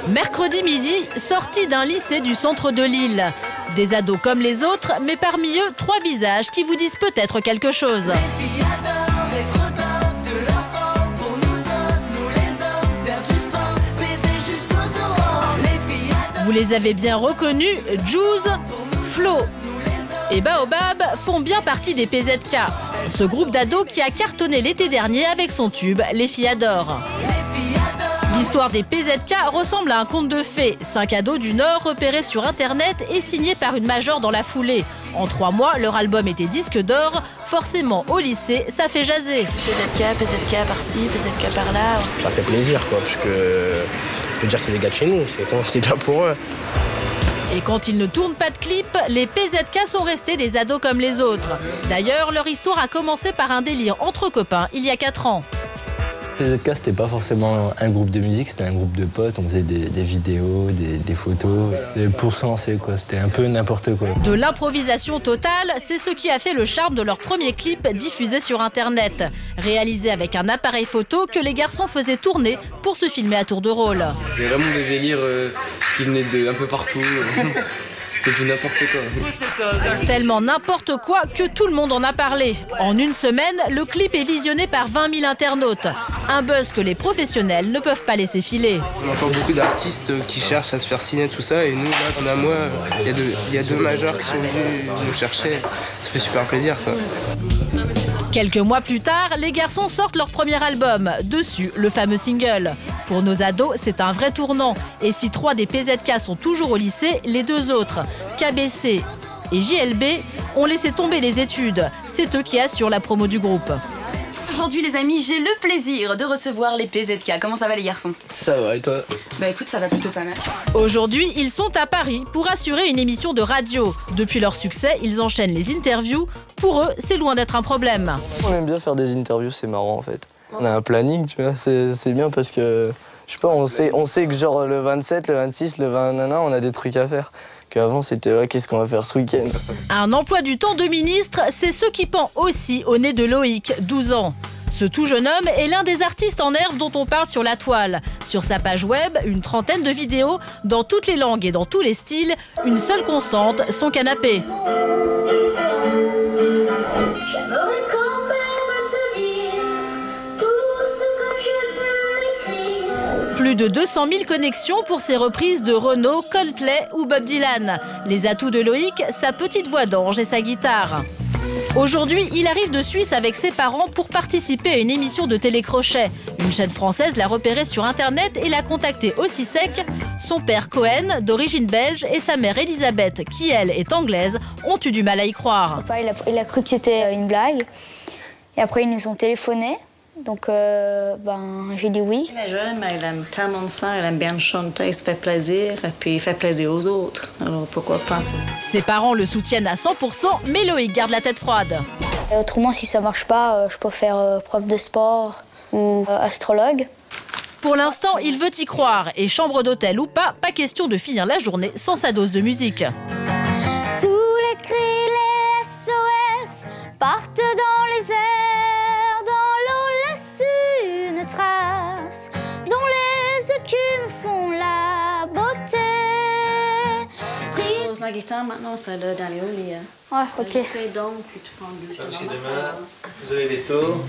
Mercredi midi, sortie d'un lycée du centre de Lille. Des ados comme les autres, mais parmi eux, 3 visages qui vous disent peut-être quelque chose. Vous les avez bien reconnus, Juice, Flo et Baobab font bien partie des PZK. Ce groupe d'ados qui a cartonné l'été dernier avec son tube « Les filles adorent ». L'histoire des PZK ressemble à un conte de fées. 5 ados du Nord repérés sur Internet et signés par une major dans la foulée. En 3 mois, leur album était disque d'or. Forcément, au lycée, ça fait jaser. PZK par-ci, PZK par-là. Ça fait plaisir, quoi, parce que je peux dire que c'est des gars de chez nous, c'est bien pour eux. Et quand ils ne tournent pas de clip, les PZK sont restés des ados comme les autres. D'ailleurs, leur histoire a commencé par un délire entre copains il y a 4 ans. PZK, c'était pas forcément un groupe de musique, c'était un groupe de potes. On faisait des vidéos, des photos. C'était pour se lancer, quoi. C'était un peu n'importe quoi. De l'improvisation totale, c'est ce qui a fait le charme de leur premier clip diffusé sur Internet. Réalisé avec un appareil photo que les garçons faisaient tourner pour se filmer à tour de rôle. C'était vraiment des délires qui venaient d'un peu partout. C'est tout n'importe quoi. Tellement n'importe quoi que tout le monde en a parlé. En une semaine, le clip est visionné par 20 000 internautes. Un buzz que les professionnels ne peuvent pas laisser filer. On entend beaucoup d'artistes qui cherchent à se faire signer tout ça. Et nous, là, on a moi, il y a 2 majors qui sont venus nous chercher. Ça fait super plaisir, quoi. Quelques mois plus tard, les garçons sortent leur premier album. Dessus, le fameux single. Pour nos ados, c'est un vrai tournant. Et si 3 des PZK sont toujours au lycée, les 2 autres, KBC et JLB, ont laissé tomber les études. C'est eux qui assurent la promo du groupe. Aujourd'hui les amis, j'ai le plaisir de recevoir les PZK. Comment ça va les garçons? Ça va, et toi? Bah écoute, ça va plutôt pas mal. Aujourd'hui, ils sont à Paris pour assurer une émission de radio. Depuis leur succès, ils enchaînent les interviews. Pour eux, c'est loin d'être un problème. On aime bien faire des interviews, c'est marrant en fait. On a un planning, tu vois, c'est bien parce que, je sais pas, on sait que genre le 27, le 26, le 20, on a des trucs à faire. Qu'avant, c'était ouais, qu'est-ce qu'on va faire ce week-end? Un emploi du temps de ministre, c'est ce qui pend aussi au nez de Loïc, 12 ans. Ce tout jeune homme est l'un des artistes en herbe dont on parle sur la toile. Sur sa page web, une trentaine de vidéos dans toutes les langues et dans tous les styles. Une seule constante, son canapé. Plus de 200 000 connexions pour ses reprises de Renaud, Coldplay ou Bob Dylan. Les atouts de Loïc, sa petite voix d'ange et sa guitare. Aujourd'hui, il arrive de Suisse avec ses parents pour participer à une émission de télécrochet. Une chaîne française l'a repéré sur Internet et l'a contacté aussi sec. Son père Cohen, d'origine belge, et sa mère Elisabeth, qui elle est anglaise, ont eu du mal à y croire. Il a cru que c'était une blague. Et après, ils nous ont téléphoné. Donc, j'ai dit oui. Elle est jeune, mais elle aime tellement ça, elle aime bien chanter, il se fait plaisir, et puis il fait plaisir aux autres. Alors pourquoi pas? Ses parents le soutiennent à 100%, mais Loïc garde la tête froide. Autrement, si ça marche pas, je peux faire prof de sport ou astrologue. Pour l'instant, il veut y croire. Et chambre d'hôtel ou pas question de finir la journée sans sa dose de musique. Tous les cris, les SOS partent dans les airs. Une trace dont les écumes font la beauté. Je pose la guitare maintenant, c'est là dans les hauts lits. Ouais, ok. Donc, puis tu prends le douche. Parce que demain, vous avez des taux.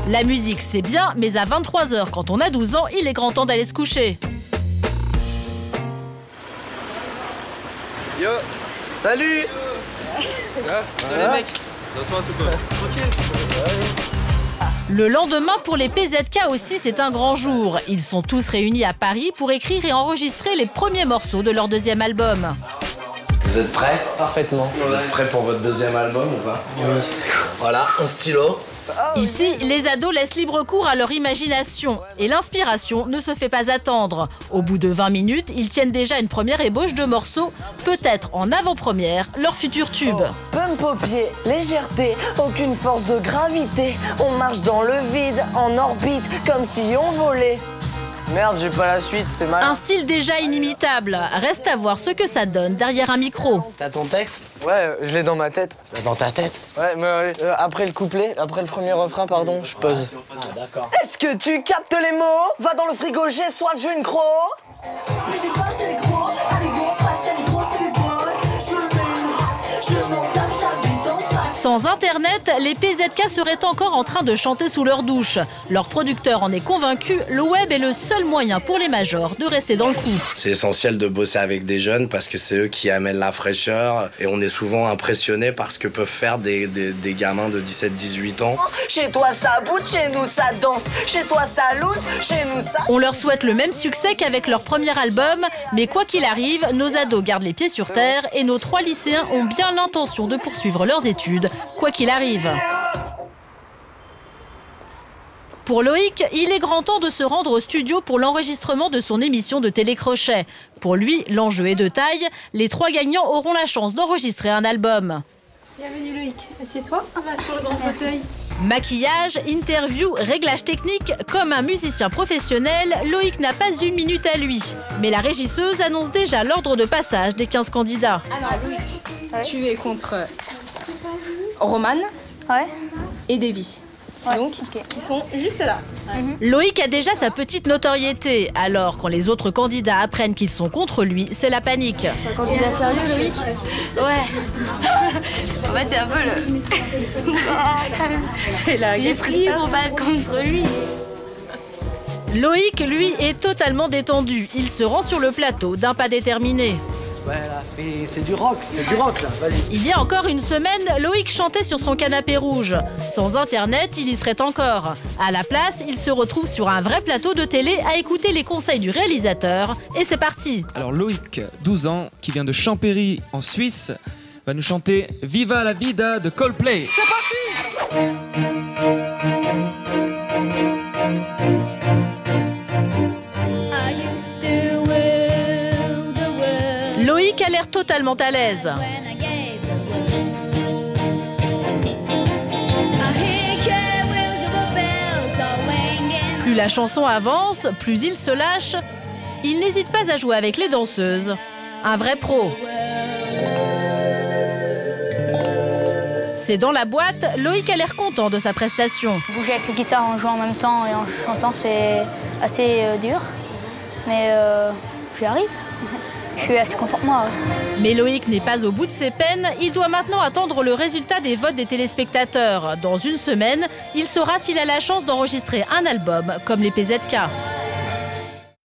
La musique, c'est bien, mais à 23 h, quand on a 12 ans, il est grand temps d'aller se coucher. Yo, salut. Ça va? Salut les mecs. Ça se passe ou quoi? Tranquille. Le lendemain, pour les PZK aussi, c'est un grand jour. Ils sont tous réunis à Paris pour écrire et enregistrer les premiers morceaux de leur 2e album. Vous êtes prêts? Parfaitement. Vous êtes prêts pour votre 2e album ou pas? Oui. Voilà, un stylo. Ici, les ados laissent libre cours à leur imagination. Et l'inspiration ne se fait pas attendre. Au bout de 20 minutes, ils tiennent déjà une première ébauche de morceaux, peut-être en avant-première, leur futur tube. Pump au pied, légèreté, aucune force de gravité. On marche dans le vide, en orbite, comme si on volait. Merde, j'ai pas la suite, c'est mal. Un style déjà inimitable. Reste à voir ce que ça donne derrière un micro. T'as ton texte? Ouais, je l'ai dans ma tête. Dans ta tête? Ouais, mais après le couplet, après le premier refrain, pardon, je pose. Ah, d'accord. Est-ce que tu captes les mots? Va dans le frigo, j'ai soif, je veux une croc. Mais j'ai pas, j'ai les crocs. Allez, go, face, y'a du gros, c'est des potes. Je mets une race, je m'en tape, j'habite en face. Sans Internet, les PZK seraient encore en train de chanter sous leur douche. Leur producteur en est convaincu, le web est le seul moyen pour les majors de rester dans le coup. C'est essentiel de bosser avec des jeunes parce que c'est eux qui amènent la fraîcheur et on est souvent impressionnés par ce que peuvent faire des gamins de 17-18 ans. Chez toi ça bouge, chez nous ça danse. Chez toi ça loose, chez nous ça... On leur souhaite le même succès qu'avec leur premier album, mais quoi qu'il arrive, nos ados gardent les pieds sur terre et nos 3 lycéens ont bien l'intention de poursuivre leurs études, quoi qu'il arrive. Pour Loïc, il est grand temps de se rendre au studio pour l'enregistrement de son émission de télécrochet. Pour lui, l'enjeu est de taille. Les 3 gagnants auront la chance d'enregistrer un album. Bienvenue Loïc, assieds-toi, on va sur le grand fauteuil. Maquillage, interview, réglage technique, comme un musicien professionnel, Loïc n'a pas une minute à lui. Mais la régisseuse annonce déjà l'ordre de passage des 15 candidats. Alors Loïc, tu es contre Romane et Davy. Donc, qui sont juste là. Loïc a déjà sa petite notoriété, alors quand les autres candidats apprennent qu'ils sont contre lui, c'est la panique. C'est un candidat sérieux, Loïc? Ouais. En fait, c'est un peu le... J'ai pris Romane contre lui. Loïc, lui, est totalement détendu. Il se rend sur le plateau d'un pas déterminé. Ouais, là, c'est du rock là, vas-y. Il y a encore une semaine, Loïc chantait sur son canapé rouge. Sans Internet, il y serait encore. À la place, il se retrouve sur un vrai plateau de télé à écouter les conseils du réalisateur. Et c'est parti. Alors Loïc, 12 ans, qui vient de Champéry en Suisse, va nous chanter Viva la vida de Coldplay. C'est parti. Loïc a l'air totalement à l'aise. Plus la chanson avance, plus il se lâche. Il n'hésite pas à jouer avec les danseuses. Un vrai pro. C'est dans la boîte, Loïc a l'air content de sa prestation. Bouger avec les guitares en jouant en même temps et en chantant, c'est assez dur. Mais j'y arrive. Je suis assez content de moi. Mais Loïc n'est pas au bout de ses peines. Il doit maintenant attendre le résultat des votes des téléspectateurs. Dans une semaine, il saura s'il a la chance d'enregistrer un album comme les PZK.